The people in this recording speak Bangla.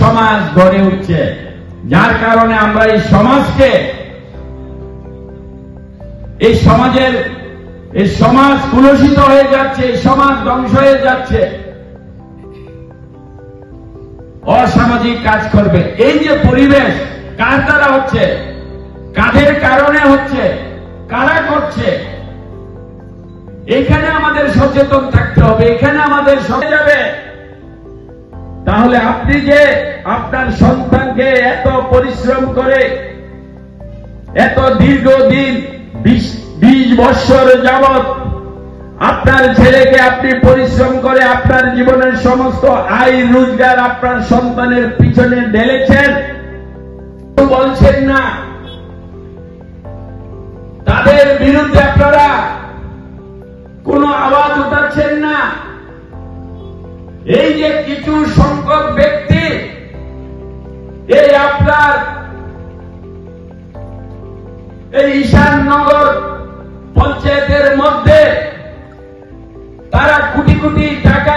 সমাজ গড়ে উঠছে, যার কারণে আমরা এই সমাজকে, এই সমাজ কুলসিত হয়ে যাচ্ছে, এই সমাজ ধ্বংস হয়ে যাচ্ছে। অসামাজিক কাজ করবে, এই যে পরিবেশ কার দ্বারা হচ্ছে, কাদের কারণে হচ্ছে, কারা করছে, এখানে আমাদের সচেতন থাকতে হবে, এখানে আমাদের সরে যাবে। তাহলে আপনি যে আপনার সন্তানকে এত পরিশ্রম করে, এত দীর্ঘদিন 20 বছর যাবৎ আপনার ছেলেকে আপনি পরিশ্রম করে আপনার জীবনের সমস্ত আয় রোজগার আপনার সন্তানের পিছনে ঢেলেছেন, বলছেন না, তাদের বিরুদ্ধে আপনারা কোনো আওয়াজ উঠাচ্ছেন না। এই যে কিছু সংখ্যক ব্যক্তি এই আপনার এই ঈশাননগর পঞ্চায়েতের মধ্যে তারা কোটি কোটি টাকা